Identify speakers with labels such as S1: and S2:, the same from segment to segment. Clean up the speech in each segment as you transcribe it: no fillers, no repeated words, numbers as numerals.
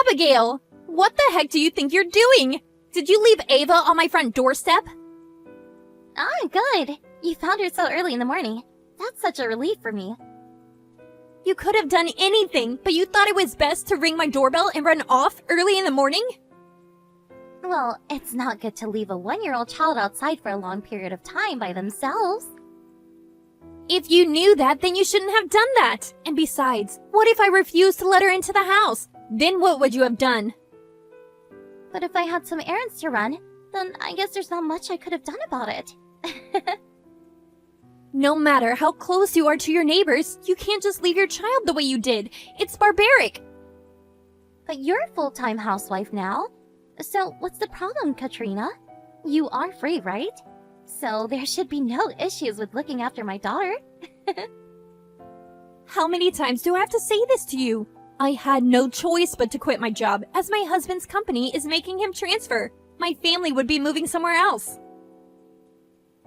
S1: Abigail! What the heck do you think you're doing? Did you leave Ava on my front doorstep?
S2: Ah, good. You found her so early in the morning. That's such a relief for me.
S1: You could have done anything, but you thought it was best to ring my doorbell and run off early in the morning?
S2: Well, it's not good to leave a 1-year-old child outside for a long period of time by themselves.
S1: If you knew that, then you shouldn't have done that. And besides, what if I refused to let her into the house? Then what would you have done?
S2: But if I had some errands to run, then I guess there's not much I could have done about it.
S1: No matter how close you are to your neighbors, you can't just leave your child the way you did. It's barbaric.
S2: But you're a full-time housewife now. So what's the problem, Katrina? You are free, right? So there should be no issues with looking after my daughter.
S1: How many times do I have to say this to you? I had no choice but to quit my job, as my husband's company is making him transfer. My family would be moving somewhere else.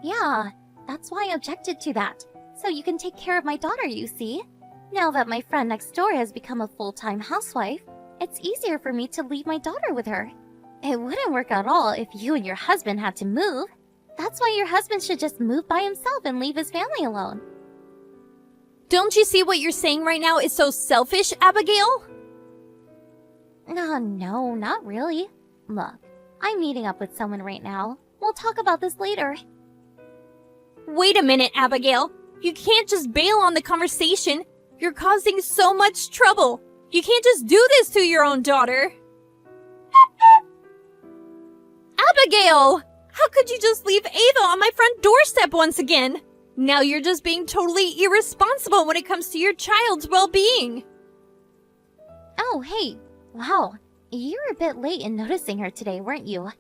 S2: Yeah, that's why I objected to that. So you can take care of my daughter, you see? Now that my friend next door has become a full-time housewife, it's easier for me to leave my daughter with her. It wouldn't work at all if you and your husband had to move. That's why your husband should just move by himself and leave his family alone.
S1: Don't you see what you're saying right now is so selfish, Abigail?
S2: No, not really. Look, I'm meeting up with someone right now. We'll talk about this later.
S1: Wait a minute, Abigail. You can't just bail on the conversation. You're causing so much trouble. You can't just do this to your own daughter. Abigail! How could you just leave Ava on my front doorstep once again? Now you're just being totally irresponsible when it comes to your child's well-being.
S2: Oh, hey. Wow. You were a bit late in noticing her today, weren't you?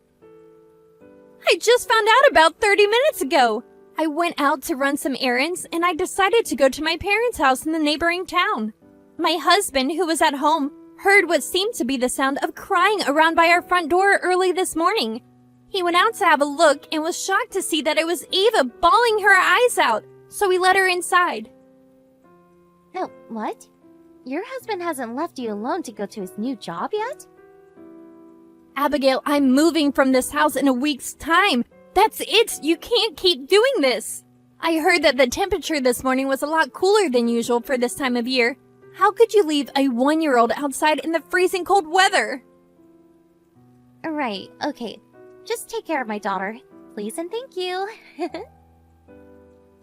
S1: I just found out about 30 minutes ago. I went out to run some errands and I decided to go to my parents' house in the neighboring town. My husband, who was at home, heard what seemed to be the sound of crying around by our front door early this morning. He went out to have a look and was shocked to see that it was Ava bawling her eyes out, so we let her inside.
S2: No, what? Your husband hasn't left you alone to go to his new job yet?
S1: Abigail, I'm moving from this house in a week's time. That's it. You can't keep doing this. I heard that the temperature this morning was a lot cooler than usual for this time of year. How could you leave a 1-year-old outside in the freezing cold weather?
S2: Right, okay. Just take care of my daughter, please and thank you.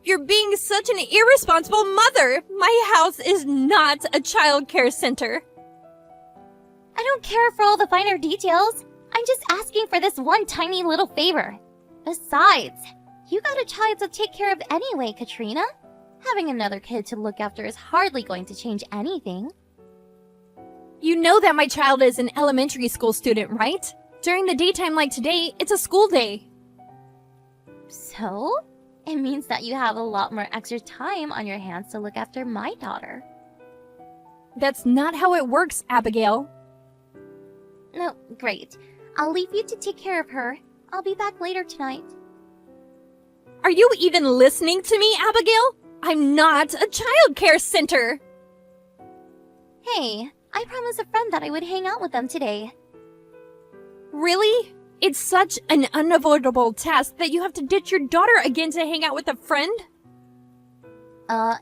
S1: You're being such an irresponsible mother. My house is not a child care center.
S2: I don't care for all the finer details. I'm just asking for this one tiny little favor. Besides, you got a child to take care of anyway, Katrina. Having another kid to look after is hardly going to change anything.
S1: You know that my child is an elementary school student, right? During the daytime like today, it's a school day.
S2: So? It means that you have a lot more extra time on your hands to look after my daughter.
S1: That's not how it works, Abigail.
S2: No, great. I'll leave you to take care of her. I'll be back later tonight.
S1: Are you even listening to me, Abigail? I'm not a child care center.
S2: Hey, I promised a friend that I would hang out with them today.
S1: Really? It's such an unavoidable task that you have to ditch your daughter again to hang out with a friend?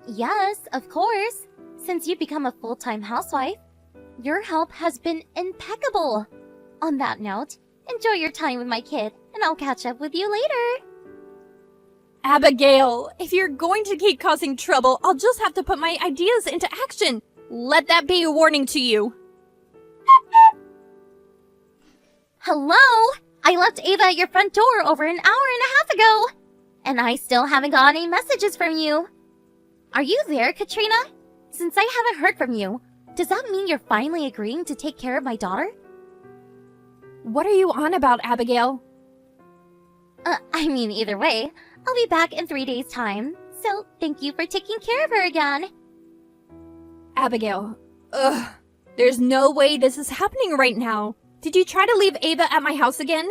S2: Yes, of course. Since you've become a full-time housewife, your help has been impeccable. On that note, enjoy your time with my kid, and I'll catch up with you later.
S1: Abigail, if you're going to keep causing trouble, I'll just have to put my ideas into action. Let that be a warning to you.
S2: Hello? I left Ava at your front door over an hour and a half ago, and I still haven't got any messages from you. Are you there, Katrina? Since I haven't heard from you, does that mean you're finally agreeing to take care of my daughter?
S1: What are you on about, Abigail?
S2: I mean, either way, I'll be back in 3 days' time, so thank you for taking care of her again.
S1: Abigail, there's no way this is happening right now. Did you try to leave Ava at my house again?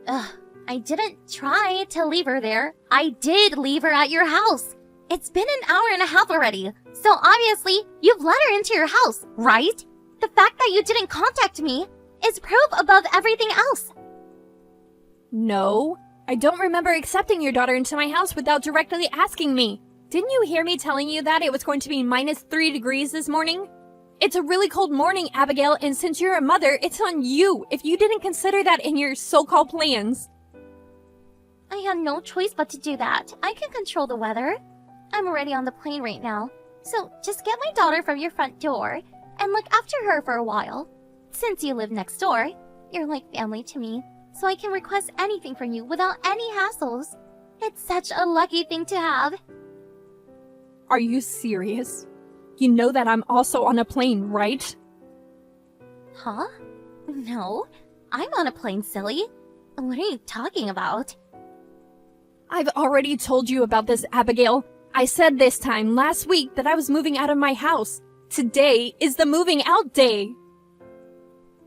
S2: I didn't try to leave her there. I did leave her at your house. It's been an hour and a half already, so obviously you've let her into your house, right? The fact that you didn't contact me is proof above everything else.
S1: No, I don't remember accepting your daughter into my house without directly asking me. Didn't you hear me telling you that it was going to be -3 degrees this morning? It's a really cold morning, Abigail, and since you're a mother, it's on you if you didn't consider that in your so-called plans.
S2: I had no choice but to do that. I can control the weather. I'm already on the plane right now, so just get my daughter from your front door and look after her for a while. Since you live next door, you're like family to me, so I can request anything from you without any hassles. It's such a lucky thing to have.
S1: Are you serious? You know that I'm also on a plane, right?
S2: Huh? No, I'm on a plane, silly. What are you talking about?
S1: I've already told you about this, Abigail. I said this time last week that I was moving out of my house. Today is the moving out day.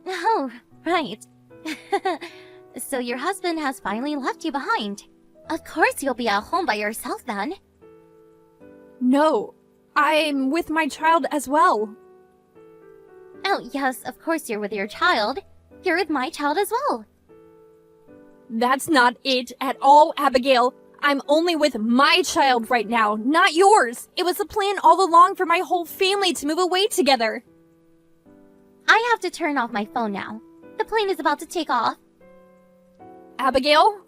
S2: Oh, right. So your husband has finally left you behind. Of course you'll be at home by yourself then.
S1: No, I'm with my child as well.
S2: Oh, yes, of course you're with your child. You're with my child as well.
S1: That's not it at all, Abigail. I'm only with my child right now, not yours. It was a plan all along for my whole family to move away together.
S2: I have to turn off my phone now. The plane is about to take off.
S1: Abigail?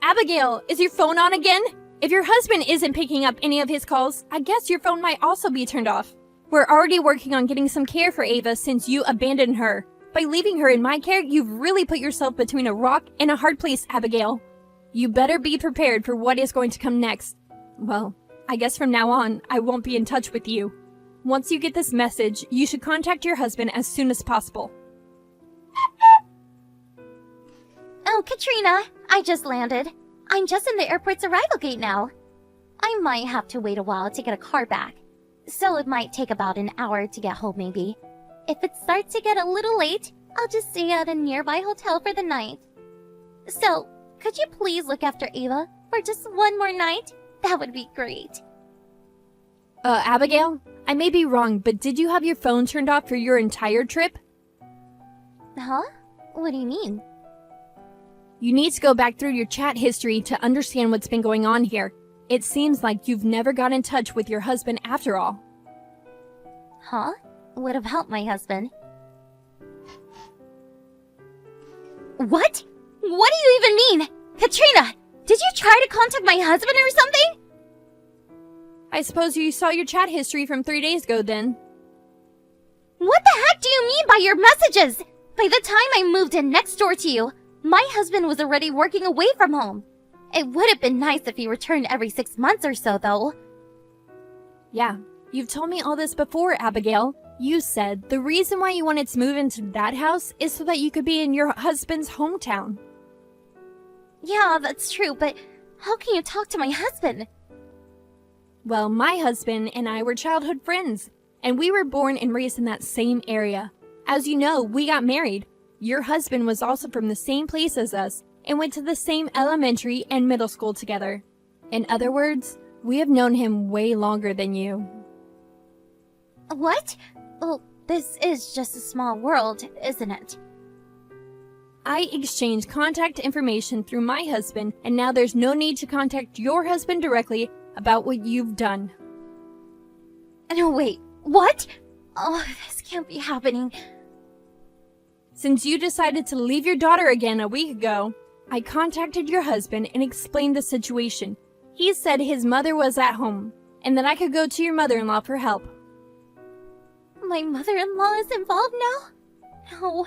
S1: Abigail, is your phone on again? If your husband isn't picking up any of his calls, I guess your phone might also be turned off. We're already working on getting some care for Ava since you abandoned her. By leaving her in my care, you've really put yourself between a rock and a hard place, Abigail. You better be prepared for what is going to come next. Well, I guess from now on, I won't be in touch with you. Once you get this message, you should contact your husband as soon as possible.
S2: Oh, Katrina, I just landed. I'm just in the airport's arrival gate now. I might have to wait a while to get a car back, so it might take about an hour to get home maybe. If it starts to get a little late, I'll just stay at a nearby hotel for the night. So, could you please look after Ava for just one more night? That would be great.
S1: Abigail, I may be wrong, but did you have your phone turned off for your entire trip?
S2: Huh? What do you mean?
S1: You need to go back through your chat history to understand what's been going on here. It seems like you've never got in touch with your husband after all.
S2: Huh? What about my husband? What? What do you even mean? Katrina, did you try to contact my husband or something?
S1: I suppose you saw your chat history from 3 days ago then.
S2: What the heck do you mean by your messages? By the time I moved in next door to you, my husband was already working away from home. It would have been nice if he returned every 6 months or so, though.
S1: Yeah, you've told me all this before, Abigail. You said the reason why you wanted to move into that house is so that you could be in your husband's hometown.
S2: Yeah, that's true, but how can you talk to my husband?
S1: Well, my husband and I were childhood friends, and we were born and raised in that same area. As you know, we got married. Your husband was also from the same place as us and went to the same elementary and middle school together. In other words, we have known him way longer than you.
S2: What? Well, this is just a small world, isn't it?
S1: I exchanged contact information through my husband, and now there's no need to contact your husband directly about what you've done.
S2: No, wait, what? Oh, this can't be happening.
S1: Since you decided to leave your daughter again a week ago, I contacted your husband and explained the situation. He said his mother was at home, and that I could go to your mother-in-law for help.
S2: My mother-in-law is involved now? No.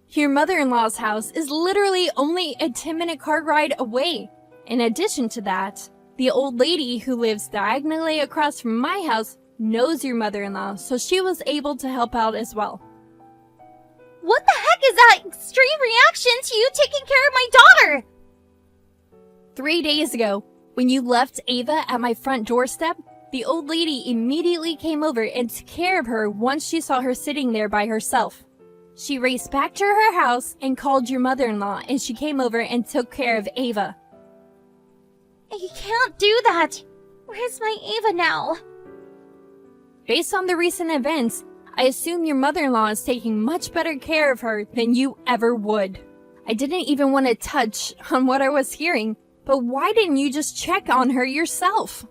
S1: Your mother-in-law's house is literally only a 10-minute car ride away. In addition to that, the old lady who lives diagonally across from my house knows your mother-in-law, so she was able to help out as well.
S2: What the heck is that extreme reaction to you taking care of my daughter?
S1: 3 days ago, when you left Ava at my front doorstep, the old lady immediately came over and took care of her once she saw her sitting there by herself. She raced back to her house and called your mother-in-law, and she came over and took care of Ava.
S2: You can't do that. Where's my Ava now?
S1: Based on the recent events, I assume your mother-in-law is taking much better care of her than you ever would. I didn't even want to touch on what I was hearing, but why didn't you just check on her yourself?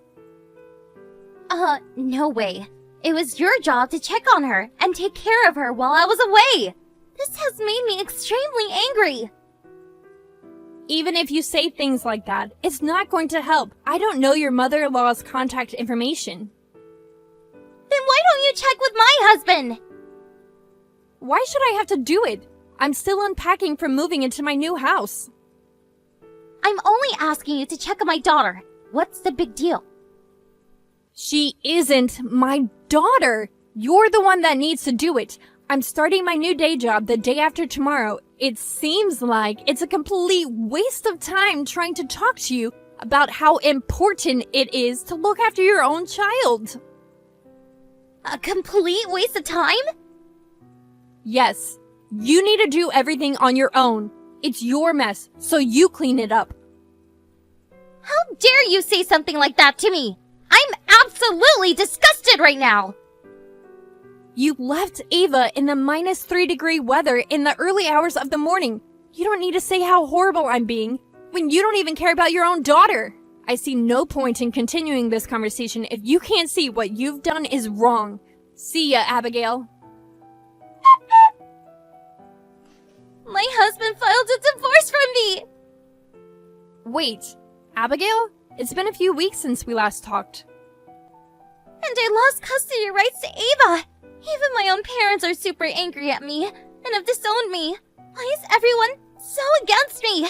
S2: No way. It was your job to check on her and take care of her while I was away. This has made me extremely angry.
S1: Even if you say things like that, it's not going to help. I don't know your mother-in-law's contact information.
S2: Then why don't you check with my husband?
S1: Why should I have to do it? I'm still unpacking from moving into my new house.
S2: I'm only asking you to check on my daughter. What's the big deal?
S1: She isn't my daughter. You're the one that needs to do it. I'm starting my new day job the day after tomorrow. It seems like it's a complete waste of time trying to talk to you about how important it is to look after your own child.
S2: A complete waste of time?
S1: Yes, you need to do everything on your own. It's your mess, so you clean it up.
S2: How dare you say something like that to me? I'm absolutely disgusted right now.
S1: You left Ava in the -3-degree weather in the early hours of the morning. You don't need to say how horrible I'm being when you don't even care about your own daughter. I see no point in continuing this conversation if you can't see what you've done is wrong. See ya, Abigail.
S2: My husband filed a divorce from me.
S1: Wait, Abigail? It's been a few weeks since we last talked.
S2: And I lost custody rights to Ava. Even my own parents are super angry at me and have disowned me. Why is everyone so against me?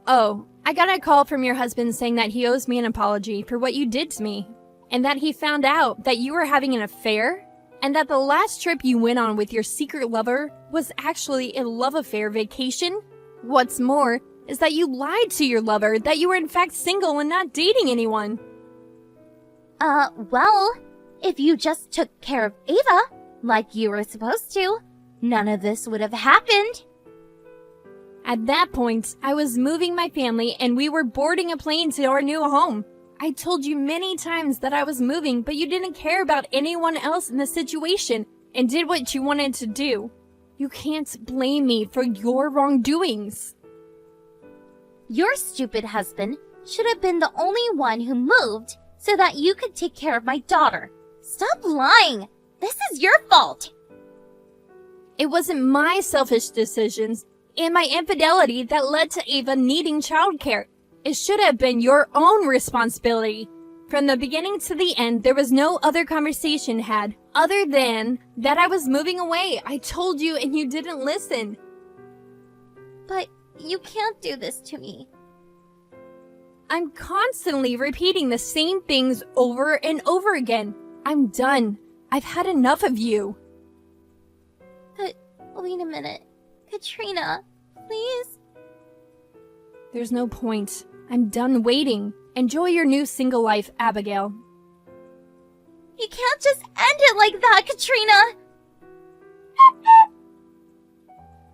S1: Oh, I got a call from your husband saying that he owes me an apology for what you did to me, and that he found out that you were having an affair, and that the last trip you went on with your secret lover was actually a love affair vacation. What's more is that you lied to your lover that you were in fact single and not dating anyone.
S2: Well, if you just took care of Ava, like you were supposed to, none of this would have happened.
S1: At that point, I was moving my family and we were boarding a plane to our new home. I told you many times that I was moving, but you didn't care about anyone else in the situation and did what you wanted to do. You can't blame me for your wrongdoings.
S2: Your stupid husband should have been the only one who moved so that you could take care of my daughter. Stop lying! This is your fault!
S1: It wasn't my selfish decisions and my infidelity that led to Ava needing childcare. It should have been your own responsibility. From the beginning to the end, there was no other conversation had, other than that I was moving away. I told you and you didn't listen.
S2: But you can't do this to me.
S1: I'm constantly repeating the same things over and over again. I'm done. I've had enough of you.
S2: But wait a minute. Katrina, please?
S1: There's no point. I'm done waiting. Enjoy your new single life, Abigail.
S2: You can't just end it like that, Katrina!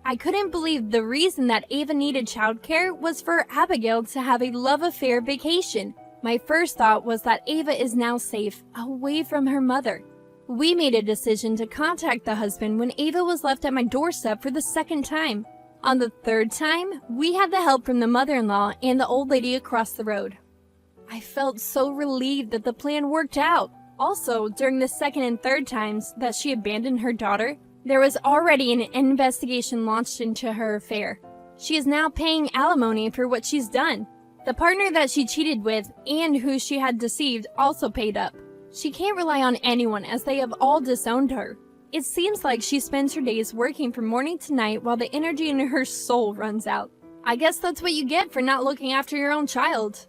S1: I couldn't believe the reason that Ava needed childcare was for Abigail to have a love affair vacation. My first thought was that Ava is now safe, away from her mother. We made a decision to contact the husband when Ava was left at my doorstep for the second time. On the third time, we had the help from the mother-in-law and the old lady across the road. I felt so relieved that the plan worked out. Also, during the second and third times that she abandoned her daughter, there was already an investigation launched into her affair. She is now paying alimony for what she's done. The partner that she cheated with and who she had deceived also paid up. She can't rely on anyone as they have all disowned her. It seems like she spends her days working from morning to night while the energy in her soul runs out. I guess that's what you get for not looking after your own child.